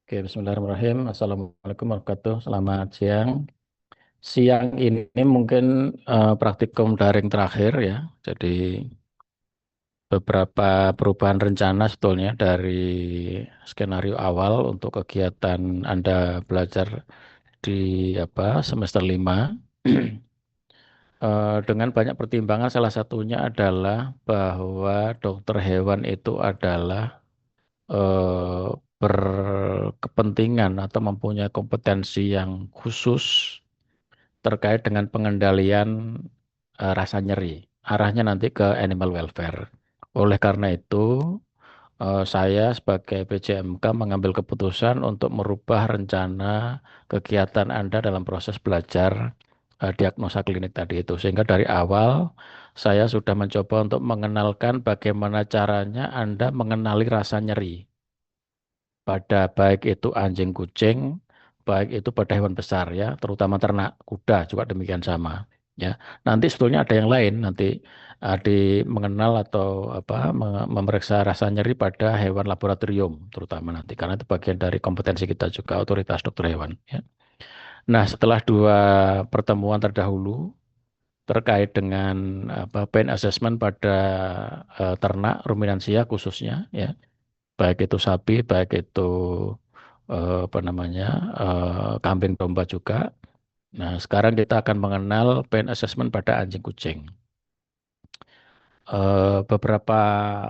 Oke, Bismillahirrahmanirrahim. Assalamualaikum warahmatullahi wabarakatuh. Selamat siang. Siang ini mungkin praktikum daring terakhir ya. Jadi beberapa perubahan rencana sebetulnya dari skenario awal untuk kegiatan Anda belajar di semester 5. Dengan banyak pertimbangan, salah satunya adalah bahwa dokter hewan itu adalah eh, berkepentingan atau mempunyai kompetensi yang khusus terkait dengan pengendalian rasa nyeri. Arahnya nanti ke animal welfare. Oleh karena itu, saya sebagai PJMK mengambil keputusan untuk merubah rencana kegiatan Anda dalam proses belajar diagnosa klinik tadi itu. Sehingga dari awal saya sudah mencoba untuk mengenalkan bagaimana caranya Anda mengenali rasa nyeri pada baik itu anjing kucing, baik itu pada hewan besar ya, terutama ternak kuda juga demikian sama. Ya, nanti sebetulnya ada yang lain nanti di mengenal atau memeriksa rasa nyeri pada hewan laboratorium terutama nanti karena itu bagian dari kompetensi kita juga otoritas dokter hewan. Ya. Nah, setelah dua pertemuan terdahulu terkait dengan pain assessment pada ternak ruminansia khususnya ya, baik itu sapi, baik itu kambing domba juga. Nah, sekarang kita akan mengenal pain assessment pada anjing kucing. Beberapa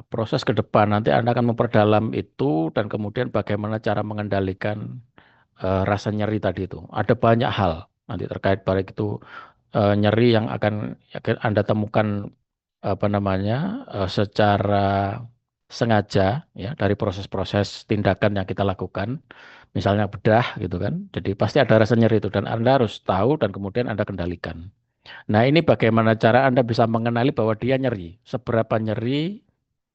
proses ke depan nanti Anda akan memperdalam itu dan kemudian bagaimana cara mengendalikan rasa nyeri tadi itu. Ada banyak hal nanti terkait baik itu nyeri yang akan Anda temukan secara sengaja ya dari proses-proses tindakan yang kita lakukan, misalnya bedah gitu kan. Jadi pasti ada rasa nyeri itu dan Anda harus tahu dan kemudian Anda kendalikan. Nah, ini bagaimana cara Anda bisa mengenali bahwa dia nyeri, seberapa nyeri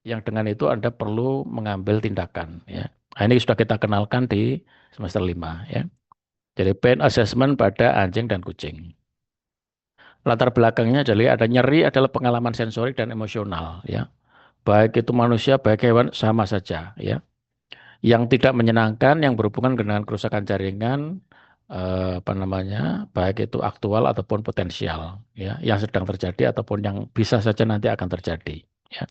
yang dengan itu Anda perlu mengambil tindakan ya. Nah, ini sudah kita kenalkan di semester 5 ya. Jadi pain assessment pada anjing dan kucing. Latar belakangnya jadi ada nyeri adalah pengalaman sensorik dan emosional ya. Baik itu manusia, baik hewan sama saja ya. Yang tidak menyenangkan yang berhubungan dengan kerusakan jaringan baik itu aktual ataupun potensial ya, yang sedang terjadi ataupun yang bisa saja nanti akan terjadi ya.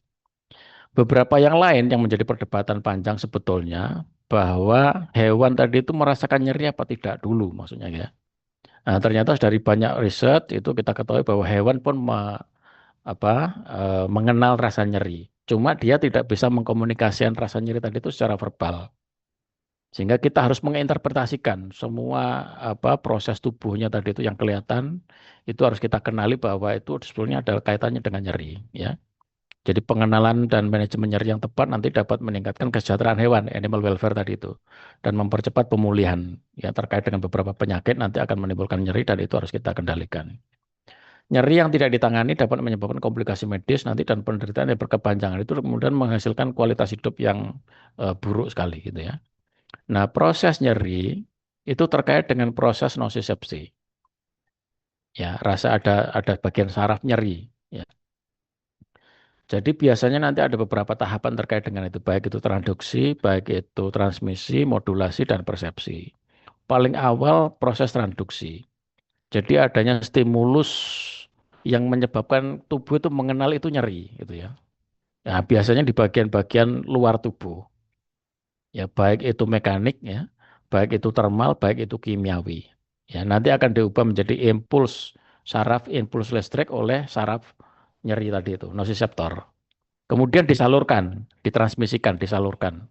Beberapa yang lain yang menjadi perdebatan panjang sebetulnya bahwa hewan tadi itu merasakan nyeri apa tidak dulu maksudnya ya. Nah, ternyata dari banyak riset itu kita ketahui bahwa hewan pun mengenal rasa nyeri. Cuma dia tidak bisa mengkomunikasikan rasa nyeri tadi itu secara verbal. Sehingga kita harus menginterpretasikan semua proses tubuhnya tadi itu yang kelihatan itu harus kita kenali bahwa itu sebetulnya ada kaitannya dengan nyeri ya. Jadi pengenalan dan manajemen nyeri yang tepat nanti dapat meningkatkan kesejahteraan hewan, animal welfare tadi itu dan mempercepat pemulihan ya terkait dengan beberapa penyakit nanti akan menimbulkan nyeri dan itu harus kita kendalikan. Nyeri yang tidak ditangani dapat menyebabkan komplikasi medis nanti dan penderitaan yang berkepanjangan itu kemudian menghasilkan kualitas hidup yang buruk sekali gitu ya. Nah, proses nyeri itu terkait dengan proses nosisepsi. Ya, rasa ada bagian saraf nyeri. Ya. Jadi biasanya nanti ada beberapa tahapan terkait dengan itu, baik itu transduksi, baik itu transmisi, modulasi, dan persepsi. Paling awal proses transduksi. Jadi adanya stimulus yang menyebabkan tubuh itu mengenal itu nyeri, gitu ya. Nah, biasanya di bagian-bagian luar tubuh. Ya baik itu mekanik ya, baik itu termal, baik itu kimiawi. Ya nanti akan diubah menjadi saraf impuls listrik oleh saraf nyeri tadi itu, nociceptor. Kemudian disalurkan, ditransmisikan, disalurkan.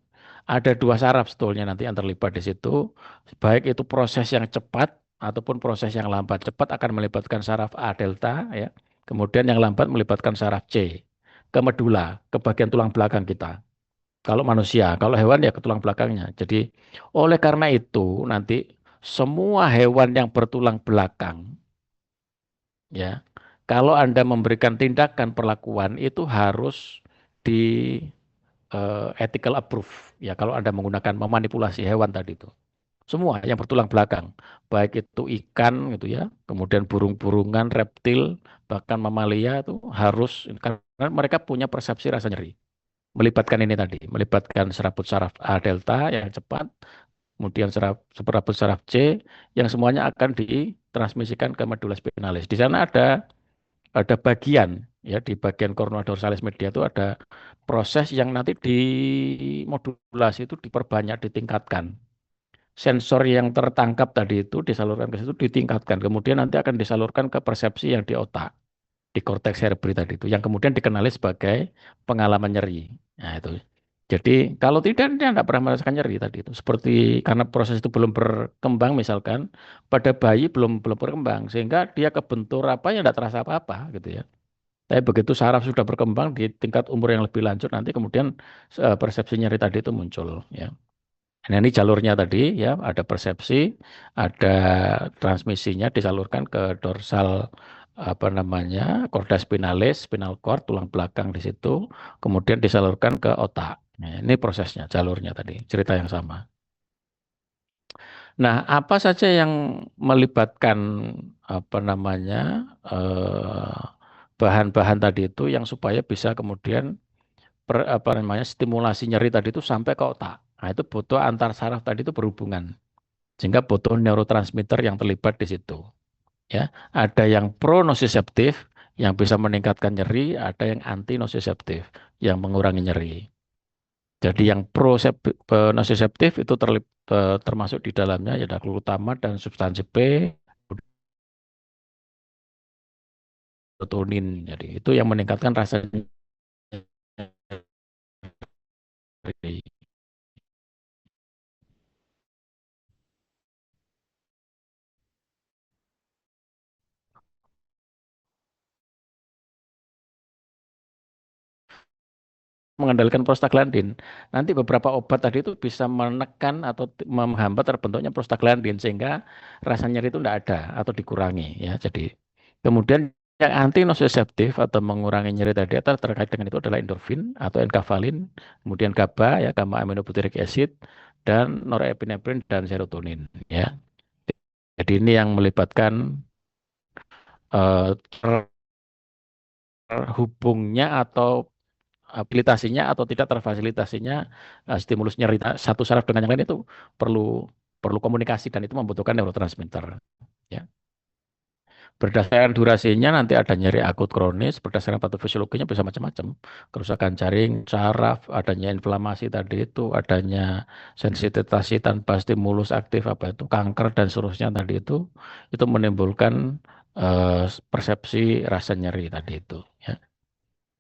Ada dua saraf sebetulnya nanti yang terlibat di situ, baik itu proses yang cepat ataupun proses yang lambat. Cepat akan melibatkan saraf A delta ya, kemudian yang lambat melibatkan saraf C ke medula, ke bagian tulang belakang kita. Kalau manusia, kalau hewan ya ke tulang belakangnya. Jadi oleh karena itu nanti semua hewan yang bertulang belakang ya, kalau Anda memberikan tindakan perlakuan itu harus di ethical approve ya kalau Anda menggunakan memanipulasi hewan tadi itu. Semua yang bertulang belakang, baik itu ikan gitu ya, kemudian burung-burungan, reptil, bahkan mamalia itu harus karena mereka punya persepsi rasa nyeri melibatkan ini tadi, melibatkan serabut saraf A delta yang cepat, kemudian suprarambut saraf C, yang semuanya akan ditransmisikan ke medulla spinalis. Di sana ada bagian ya, di bagian cornua dorsalis media itu ada proses yang nanti dimodulasi itu diperbanyak, ditingkatkan. Sensor yang tertangkap tadi itu disalurkan ke situ, ditingkatkan, kemudian nanti akan disalurkan ke persepsi yang di otak, di korteks cerebri tadi itu, yang kemudian dikenali sebagai pengalaman nyeri. Nah itu. Jadi kalau tidak, dia tidak pernah merasakan nyeri tadi itu. Seperti karena proses itu belum berkembang, misalkan pada bayi belum berkembang, sehingga dia kebentur apa ya tidak terasa apa-apa gitu ya. Tapi begitu saraf sudah berkembang di tingkat umur yang lebih lanjut, nanti kemudian persepsi nyeri tadi itu muncul ya. Nah ini jalurnya tadi ya, ada persepsi, ada transmisinya disalurkan ke dorsal apa namanya, corda spinalis, spinal cord, tulang belakang di situ, kemudian disalurkan ke otak. Nah, ini prosesnya, jalurnya tadi, cerita yang sama. Nah, apa saja yang melibatkan apa namanya eh, bahan-bahan tadi itu yang supaya bisa kemudian apa namanya stimulasi nyeri tadi itu sampai ke otak. Nah, itu butuh antar saraf tadi itu berhubungan. Sehingga butuh neurotransmitter yang terlibat di situ. Ya, ada yang pro-nosiseptif yang bisa meningkatkan nyeri, ada yang anti-nosiseptif yang mengurangi nyeri. Jadi yang pro-nosiseptif itu termasuk di dalamnya ya ada glutamat dan substansi P, serotonin. Jadi itu yang meningkatkan rasa nyeri. Mengendalikan prostaglandin. Nanti beberapa obat tadi itu bisa menekan atau menghambat terbentuknya prostaglandin sehingga rasa nyeri itu tidak ada atau dikurangi ya. Jadi kemudian yang anti nociceptif atau mengurangi nyeri tadi atau terkait dengan itu adalah endorfin atau enkafalin, kemudian GABA ya, gamma aminobutyric acid, dan norepinefrin dan serotonin ya. Jadi ini yang melibatkan terhubungnya atau abilitasinya atau tidak terfasilitasinya stimulus nyeri satu saraf dengan yang lain itu perlu perlu komunikasi dan itu membutuhkan neurotransmitter ya. Berdasarkan durasinya nanti ada nyeri akut kronis, berdasarkan patofisiologinya bisa macam-macam. Kerusakan jaring, saraf, adanya inflamasi tadi itu, adanya sensititasi tanpa stimulus aktif apa itu kanker dan seterusnya tadi itu menimbulkan persepsi rasa nyeri tadi itu ya.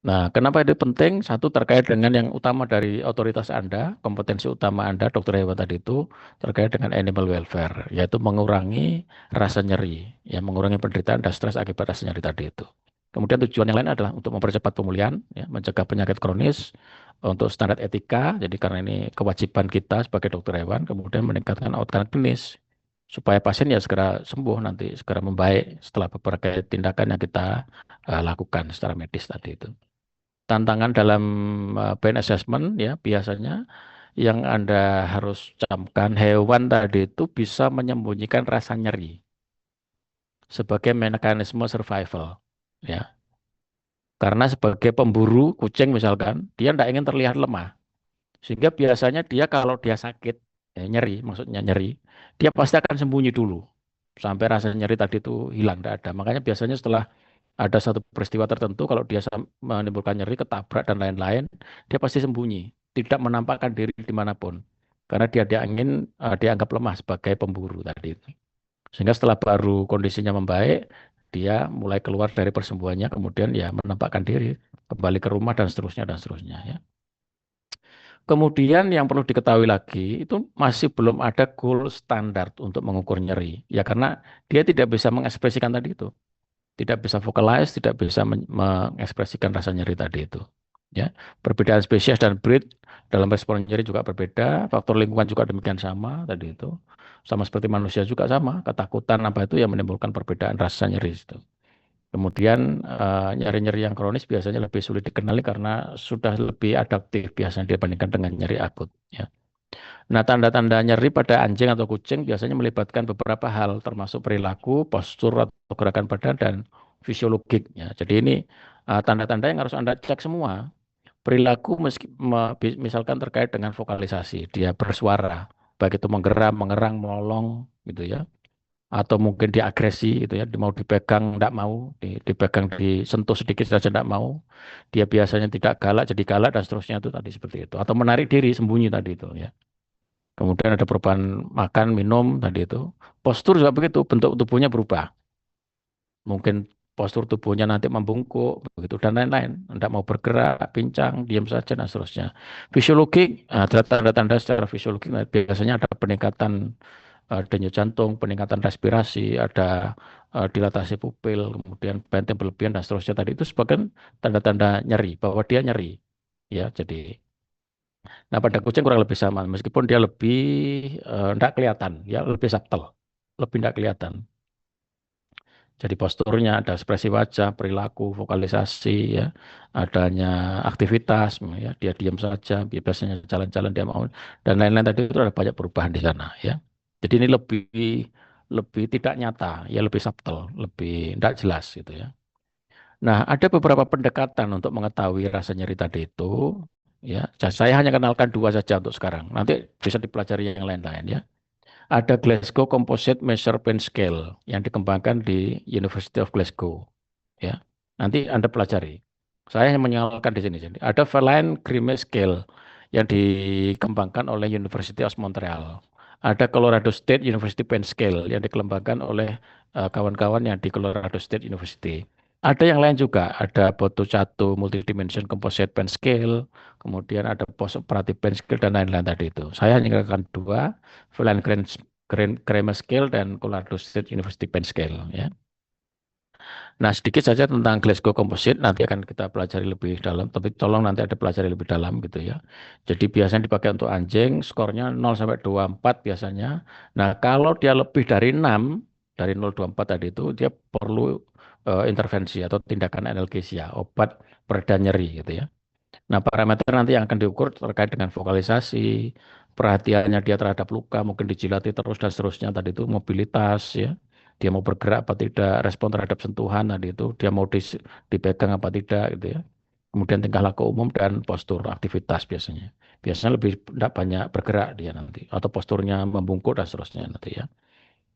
Nah, kenapa itu penting? Satu terkait dengan yang utama dari otoritas Anda, kompetensi utama Anda, dokter hewan tadi itu terkait dengan animal welfare, yaitu mengurangi rasa nyeri, ya mengurangi penderitaan dan stres akibat rasa nyeri tadi itu. Kemudian tujuan yang lain adalah untuk mempercepat pemulihan, ya, mencegah penyakit kronis, untuk standar etika, jadi karena ini kewajiban kita sebagai dokter hewan, kemudian meningkatkan outcome klinis, supaya pasien ya segera sembuh nanti, segera membaik setelah beberapa tindakan yang kita lakukan secara medis tadi itu. Tantangan dalam pain assessment ya biasanya yang Anda harus camkan hewan tadi itu bisa menyembunyikan rasa nyeri sebagai mekanisme survival ya. Karena sebagai pemburu kucing misalkan, dia tidak ingin terlihat lemah. Sehingga biasanya dia kalau dia sakit, nyeri, maksudnya nyeri, dia pasti akan sembunyi dulu sampai rasa nyeri tadi itu hilang, tidak ada. Makanya biasanya setelah ada satu peristiwa tertentu, kalau dia menimbulkan nyeri, ketabrak dan lain-lain, dia pasti sembunyi, tidak menampakkan diri dimanapun, karena dia ingin dianggap lemah sebagai pemburu tadi itu. Sehingga setelah baru kondisinya membaik, dia mulai keluar dari persembunyiannya, kemudian ya menampakkan diri, kembali ke rumah dan seterusnya ya. Kemudian yang perlu diketahui lagi itu masih belum ada gold standar untuk mengukur nyeri. Ya karena dia tidak bisa mengekspresikan tadi itu, tidak bisa vocalize, tidak bisa mengekspresikan rasa nyeri tadi itu. Ya, perbedaan spesies dan breed dalam respon nyeri juga berbeda, faktor lingkungan juga demikian sama tadi itu. Sama seperti manusia juga sama, ketakutan apa itu yang menimbulkan perbedaan rasa nyeri itu. Kemudian nyeri-nyeri yang kronis biasanya lebih sulit dikenali karena sudah lebih adaptif biasanya dibandingkan dengan nyeri akut. Ya. Nah, tanda-tanda nyeri pada anjing atau kucing biasanya melibatkan beberapa hal, termasuk perilaku, postur atau gerakan badan, dan fisiologik. Ya. Jadi ini tanda-tanda yang harus Anda cek semua. Perilaku misalkan terkait dengan vokalisasi, dia bersuara. baik itu menggeram, mengerang, melolong gitu ya, atau mungkin diagresi gitu ya, mau dipegang tidak mau, dipegang disentuh sedikit saja tidak mau, dia biasanya tidak galak jadi galak dan seterusnya itu tadi seperti itu, atau menarik diri sembunyi tadi itu ya. Kemudian ada perubahan makan, minum tadi itu, postur juga begitu, bentuk tubuhnya berubah, mungkin postur tubuhnya nanti membungkuk begitu dan lain-lain, tidak mau bergerak, pincang, diam saja dan seterusnya. Fisiologi, ada tanda-tanda secara fisiologi, nah, biasanya ada peningkatan denyut jantung, peningkatan respirasi, ada dilatasi pupil, kemudian benteng berlebihan dan seterusnya tadi itu sebagai tanda-tanda nyeri bahwa dia nyeri ya. Jadi, nah pada kucing kurang lebih sama meskipun dia lebih tidak kelihatan ya, lebih subtle, lebih tidak kelihatan. Jadi posturnya, ada ekspresi wajah, perilaku, vokalisasi, ya, adanya aktivitas, ya, dia diam saja, biasanya jalan-jalan dia mau, dan lain-lain tadi itu ada banyak perubahan di sana, ya. Jadi ini lebih lebih tidak nyata, ya lebih subtle, lebih tidak jelas gitu ya. Nah, ada beberapa pendekatan untuk mengetahui rasa nyeri tadi itu, ya. Saya hanya kenalkan dua saja untuk sekarang. Nanti bisa dipelajari yang lain-lain ya. Ada Glasgow Composite Measure Pain Scale yang dikembangkan di University of Glasgow. Ya, nanti Anda pelajari. Saya hanya menyalakan di sini. Ada Feline Grimace Scale yang dikembangkan oleh University of Montreal. Ada Colorado State University Pain Scale yang dikembangkan oleh kawan-kawan yang di Colorado State University. Ada yang lain juga, ada Boto-Chato Multidimension Composite Pain Scale, kemudian ada Post Operative Pain Scale dan lain-lain tadi itu. Saya hanya menggunakan dua, Feline Grimace Scale dan Colorado State University Pain Scale. Ya. Nah, sedikit saja tentang Glasgow Composite nanti akan kita pelajari lebih dalam, tapi tolong nanti ada pelajari lebih dalam gitu ya. Jadi biasanya dipakai untuk anjing, skornya 0 sampai 24 biasanya. Nah, kalau dia lebih dari 6, dari 0,24 tadi itu dia perlu intervensi atau tindakan analgesia, obat pereda nyeri gitu ya. Nah, parameter nanti yang akan diukur terkait dengan vokalisasi, perhatiannya dia terhadap luka, mungkin dijilati terus dan seterusnya tadi itu, mobilitas ya. Dia mau bergerak apa tidak, respon terhadap sentuhan tadi itu, dia mau dipegang apa tidak gitu ya. Kemudian tingkah laku umum dan postur aktivitas biasanya. Biasanya lebih tidak banyak bergerak dia nanti atau posturnya membungkuk dan seterusnya nanti ya.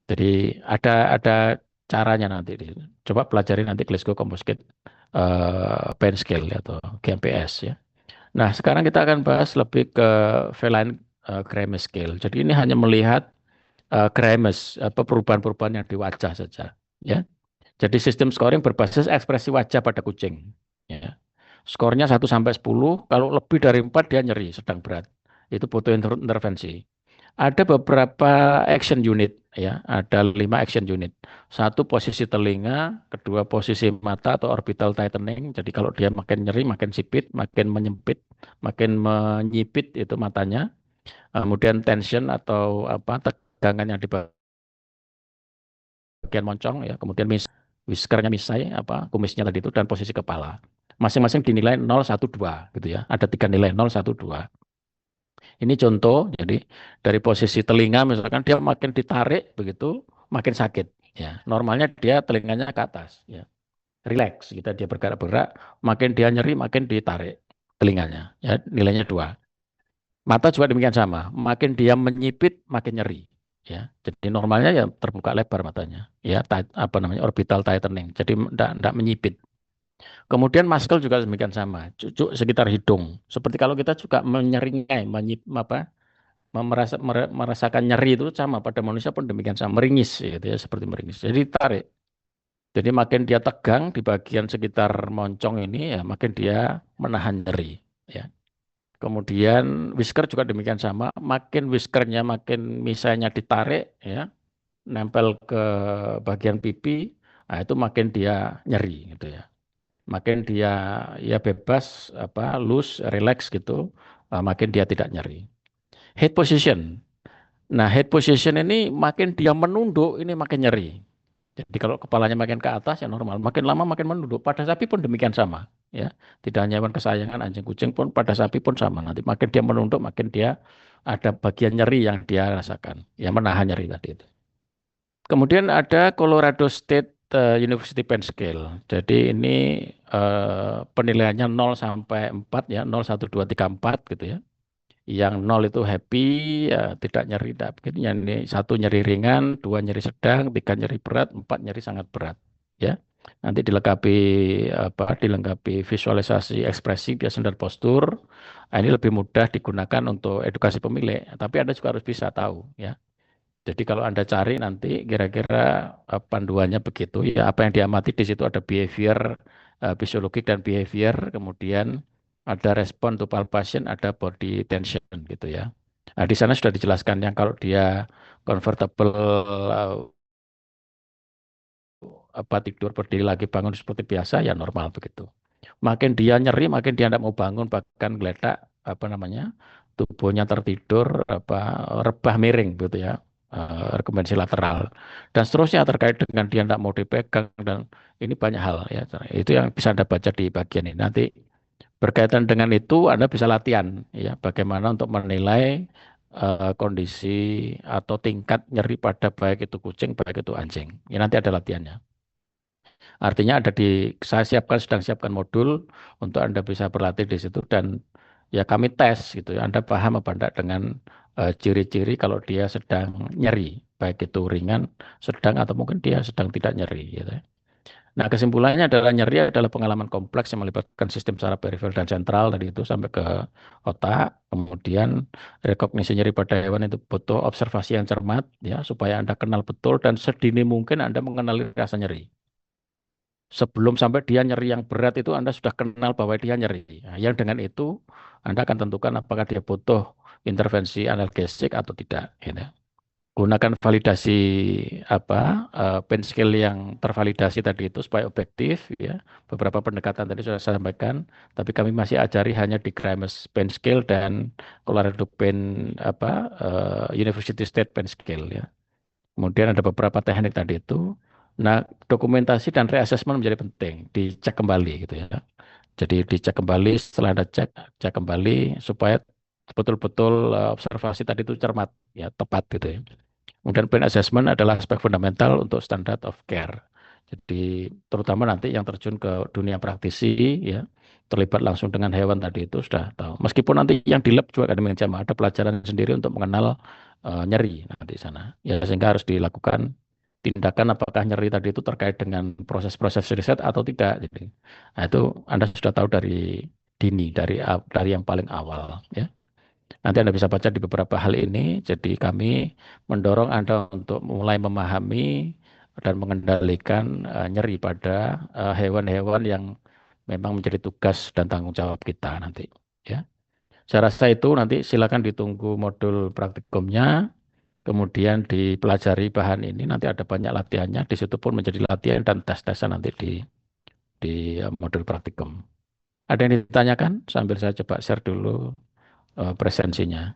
Jadi ada caranya nanti. Coba pelajari nanti Glasgow Composite Pain Scale ya, atau GMPS ya. Nah, sekarang kita akan bahas lebih ke feline Grimace Scale. Jadi ini hanya melihat Grimace, apa perubahan-perubahan yang di wajah saja, ya. Jadi sistem scoring berbasis ekspresi wajah pada kucing, ya. Skornya 1 sampai 10, kalau lebih dari 4 dia nyeri, sedang berat. Itu butuh intervensi. Ada beberapa action unit, ya. Ada 5 action unit. Satu posisi telinga, kedua posisi mata atau orbital tightening. Jadi kalau dia makin nyeri, makin sipit, makin menyempit, makin menyipit itu matanya. Kemudian tension atau apa tegangan yang di bagian moncong ya. Kemudian whiskernya misai apa kumisnya tadi itu dan posisi kepala. Masing-masing dinilai 0, 1, 2 gitu ya. Ada 3 nilai 0, 1, 2. Ini contoh, jadi dari posisi telinga misalkan dia makin ditarik begitu, makin sakit. Ya, normalnya dia telinganya ke atas. Ya, relax, kita dia bergerak-gerak, makin dia nyeri, makin ditarik telinganya. Ya, nilainya 2. Mata juga demikian sama, makin dia menyipit, makin nyeri. Ya, jadi normalnya ya terbuka lebar matanya. Ya, apa namanya orbital tightening. Jadi tidak menyipit. Kemudian muscle juga demikian sama, cucuk sekitar hidung. Seperti kalau kita juga menyeringai, apa, merasakan nyeri itu sama pada manusia pun demikian sama, meringis gitu ya, seperti meringis. Jadi tarik. Jadi makin dia tegang di bagian sekitar moncong ini ya makin dia menahan nyeri ya. Kemudian whisker juga demikian sama, makin whiskernya makin misalnya ditarik ya, nempel ke bagian pipi, nah itu makin dia nyeri gitu ya. Makin dia ya bebas apa loose, relax gitu, makin dia tidak nyeri. Head position. Nah, head position ini makin dia menunduk, ini makin nyeri. Jadi kalau kepalanya makin ke atas ya normal, makin lama makin menunduk. Pada sapi pun demikian sama, ya. Tidak hanya hewan kesayangan anjing kucing pun pada sapi pun sama. Nanti makin dia menunduk, makin dia ada bagian nyeri yang dia rasakan, ya menahan nyeri tadi itu. Kemudian ada Colorado State University Pain Scale. Jadi ini penilaiannya 0 sampai 4 ya, 0, 1, 2, 3, 4 gitu ya. Yang 0 itu happy, ya, tidak nyeri, tidak begitu. Yang ini 1 nyeri ringan, 2 nyeri sedang, 3 nyeri berat, 4 nyeri sangat berat. Ya, nanti dilengkapi visualisasi ekspresi, biasa dan postur. Nah, ini lebih mudah digunakan untuk edukasi pemilik. Tapi Anda juga harus bisa tahu, ya. Jadi kalau Anda cari nanti kira-kira panduannya begitu, ya apa yang diamati di situ ada behavior, fisiologik dan behavior, kemudian ada respon to palpation, ada body tension gitu ya. Nah, di sana sudah dijelaskan yang kalau dia comfortable, tidur berdiri lagi bangun seperti biasa ya normal begitu. Makin dia nyeri, makin dia tidak mau bangun, bahkan geletak tubuhnya tertidur, rebah miring gitu ya, rekomendasi lateral dan seterusnya terkait dengan dia tidak mau dipegang, dan ini banyak hal ya. Itu yang bisa Anda baca di bagian ini. Nanti berkaitan dengan itu Anda bisa latihan ya, bagaimana untuk menilai kondisi atau tingkat nyeri pada baik itu kucing, baik itu anjing. Ya, nanti ada latihannya. Artinya saya sedang siapkan modul untuk Anda bisa berlatih di situ, dan ya kami tes gitu ya. Anda paham apa enggak dengan ciri-ciri kalau dia sedang nyeri, baik itu ringan, sedang, atau mungkin dia sedang tidak nyeri gitu ya. Nah, kesimpulannya adalah nyeri adalah pengalaman kompleks yang melibatkan sistem saraf periferi dan sentral tadi itu sampai ke otak. Kemudian rekognisi nyeri pada hewan itu butuh observasi yang cermat ya, supaya Anda kenal betul dan sedini mungkin Anda mengenali rasa nyeri. Sebelum sampai dia nyeri yang berat itu Anda sudah kenal bahwa dia nyeri. Nah, yang dengan itu Anda akan tentukan apakah dia butuh intervensi analgesik atau tidak. Gitu. Gunakan validasi pain scale yang tervalidasi tadi itu supaya objektif ya. Beberapa pendekatan tadi sudah saya sampaikan, tapi kami masih ajari hanya di Grimes pain scale dan Colorado pain University State pain scale ya. Kemudian ada beberapa teknik tadi itu. Nah, dokumentasi dan reassessment menjadi penting, dicek kembali gitu ya. Jadi dicek kembali, setelah ada cek kembali supaya betul-betul observasi tadi itu cermat, ya tepat gitu ya. Kemudian pain assessment adalah aspek fundamental untuk standard of care. Jadi terutama nanti yang terjun ke dunia praktisi ya, terlibat langsung dengan hewan tadi itu sudah tahu. Meskipun nanti yang di lab juga ada pelajaran sendiri untuk mengenal nyeri nanti di sana. Ya sehingga harus dilakukan tindakan apakah nyeri tadi itu terkait dengan proses-proses riset atau tidak. Jadi, nah itu Anda sudah tahu dari dini, dari yang paling awal ya. Nanti Anda bisa baca di beberapa hal ini. Jadi kami mendorong Anda untuk mulai memahami dan mengendalikan nyeri pada hewan-hewan yang memang menjadi tugas dan tanggung jawab kita nanti. Ya, saya rasa itu nanti silakan ditunggu modul praktikumnya. Kemudian dipelajari bahan ini, nanti ada banyak latihannya. Di situ pun menjadi latihan dan tes-tesan nanti di modul praktikum. Ada yang ditanyakan? Sambil saya coba share dulu presensinya.